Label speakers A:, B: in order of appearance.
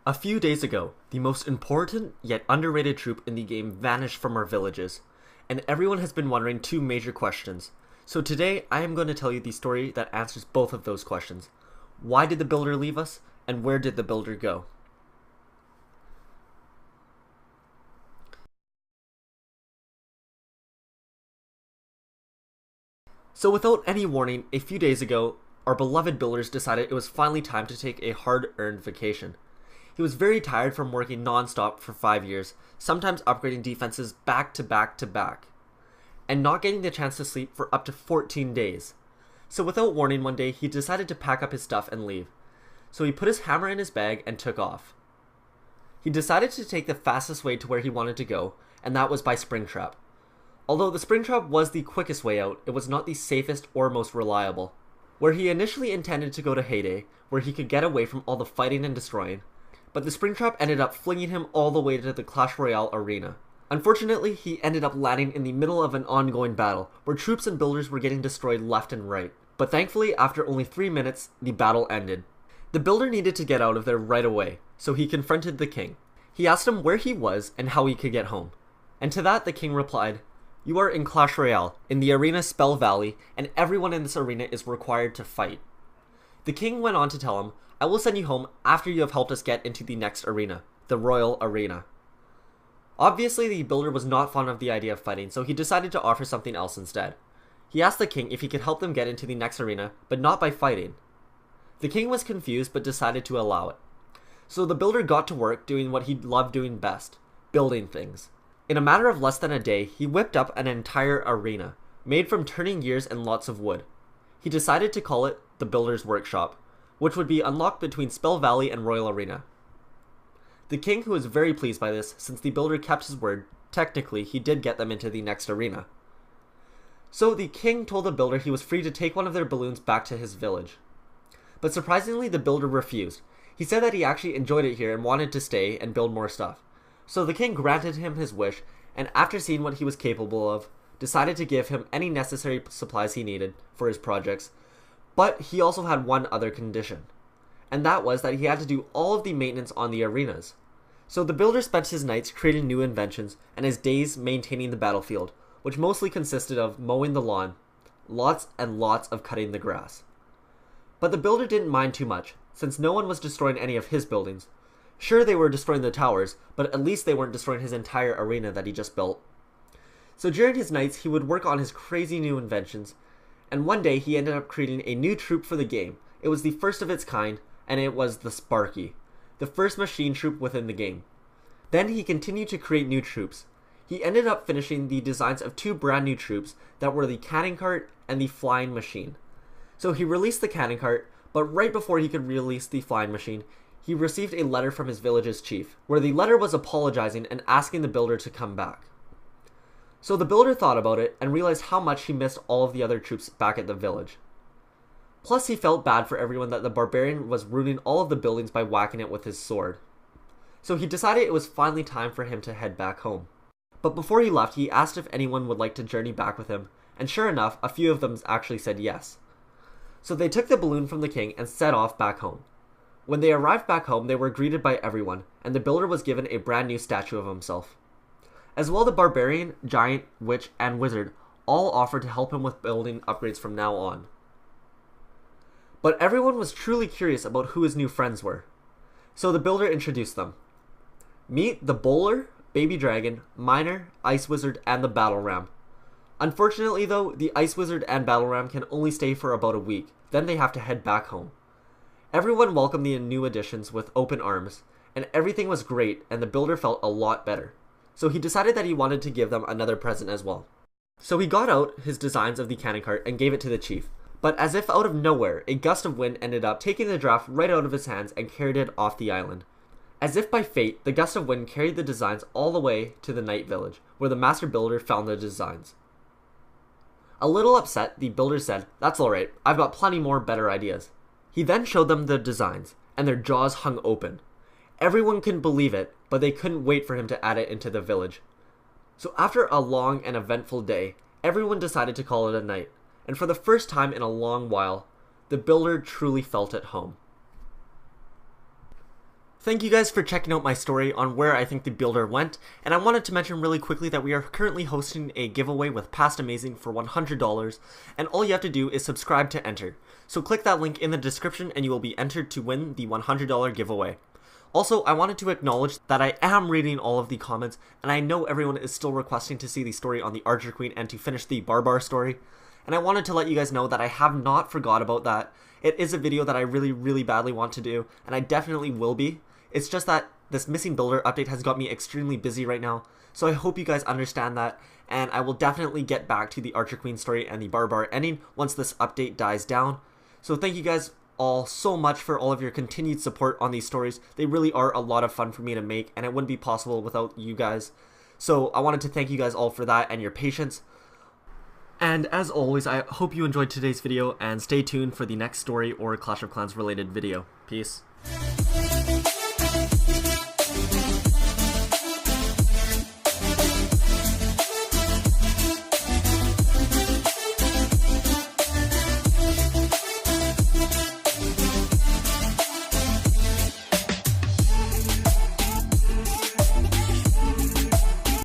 A: A few days ago, the most important yet underrated troop in the game vanished from our villages, and everyone has been wondering two major questions. So today, I am going to tell you the story that answers both of those questions. Why did the builder leave us, and where did the builder go? So without any warning, a few days ago, our beloved builders decided it was finally time to take a hard-earned vacation. He was very tired from working non-stop for 5 years, sometimes upgrading defenses back to back to back, and not getting the chance to sleep for up to 14 days. So without warning one day, he decided to pack up his stuff and leave. So he put his hammer in his bag and took off. He decided to take the fastest way to where he wanted to go, and that was by Springtrap. Although the Springtrap was the quickest way out, it was not the safest or most reliable. Where he initially intended to go to Hay, where he could get away from all the fighting and destroying, but the Springtrap ended up flinging him all the way to the Clash Royale arena. Unfortunately, he ended up landing in the middle of an ongoing battle, where troops and builders were getting destroyed left and right. But thankfully, after only 3 minutes, the battle ended. The builder needed to get out of there right away, so he confronted the king. He asked him where he was and how he could get home. And to that, the king replied, "You are in Clash Royale, in the arena Spell Valley, and everyone in this arena is required to fight." The king went on to tell him, "I will send you home after you have helped us get into the next arena, the Royal Arena." Obviously, the builder was not fond of the idea of fighting, so he decided to offer something else instead. He asked the king if he could help them get into the next arena, but not by fighting. The king was confused, but decided to allow it. So the builder got to work doing what he loved doing best, building things. In a matter of less than a day, he whipped up an entire arena, made from turning gears and lots of wood. He decided to call it the Builder's Workshop, which would be unlocked between Spell Valley and Royal Arena. The king, who was very pleased by this, since the builder kept his word, technically he did get them into the next arena. So the king told the builder he was free to take one of their balloons back to his village. But surprisingly, the builder refused. He said that he actually enjoyed it here and wanted to stay and build more stuff. So the king granted him his wish, and after seeing what he was capable of, decided to give him any necessary supplies he needed for his projects. But he also had one other condition, and that was that he had to do all of the maintenance on the arenas. So the builder spent his nights creating new inventions and his days maintaining the battlefield, which mostly consisted of mowing the lawn, lots and lots of cutting the grass. But the builder didn't mind too much, since no one was destroying any of his buildings. Sure, they were destroying the towers, but at least they weren't destroying his entire arena that he just built. So during his nights, he would work on his crazy new inventions, and one day he ended up creating a new troop for the game. It was the first of its kind, and it was the Sparky, the first machine troop within the game. Then he continued to create new troops. He ended up finishing the designs of two brand new troops that were the Cannon Cart and the Flying Machine. So he released the Cannon Cart, but right before he could release the Flying Machine, he received a letter from his village's chief, where the letter was apologizing and asking the builder to come back. So the builder thought about it and realized how much he missed all of the other troops back at the village. Plus, he felt bad for everyone that the barbarian was ruining all of the buildings by whacking it with his sword. So he decided it was finally time for him to head back home. But before he left, he asked if anyone would like to journey back with him, and sure enough, a few of them actually said yes. So they took the balloon from the king and set off back home. When they arrived back home, they were greeted by everyone, and the builder was given a brand new statue of himself. As well, the barbarian, giant, witch, and wizard all offered to help him with building upgrades from now on. But everyone was truly curious about who his new friends were. So the builder introduced them. Meet the Bowler, Baby Dragon, Miner, Ice Wizard, and the Battle Ram. Unfortunately though, the Ice Wizard and Battle Ram can only stay for about a week, then they have to head back home. Everyone welcomed the new additions with open arms, and everything was great, and the builder felt a lot better. So he decided that he wanted to give them another present as well. So he got out his designs of the cannon cart and gave it to the chief. But as if out of nowhere, a gust of wind ended up taking the draft right out of his hands and carried it off the island. As if by fate, the gust of wind carried the designs all the way to the night village, where the master builder found the designs. A little upset, the builder said, "That's alright, I've got plenty more better ideas." He then showed them the designs, and their jaws hung open. Everyone couldn't believe it, but they couldn't wait for him to add it into the village. So after a long and eventful day, everyone decided to call it a night, and for the first time in a long while, the builder truly felt at home. Thank you guys for checking out my story on where I think the builder went, and I wanted to mention really quickly that we are currently hosting a giveaway with Past Amazing for $100, and all you have to do is subscribe to enter. So click that link in the description and you will be entered to win the $100 giveaway. Also, I wanted to acknowledge that I am reading all of the comments, and I know everyone is still requesting to see the story on the Archer Queen and to finish the Barbar story. And I wanted to let you guys know that I have not forgot about that. It is a video that I really badly want to do, and I definitely will be. It's just that this missing builder update has got me extremely busy right now, so I hope you guys understand that, and I will definitely get back to the Archer Queen story and the Barbar ending once this update dies down. So thank you guys all so much for all of your continued support on these stories. They really are a lot of fun for me to make, and it wouldn't be possible without you guys. So I wanted to thank you guys all for that and your patience. And as always, I hope you enjoyed today's video, and stay tuned for the next story or Clash of Clans related video. Peace.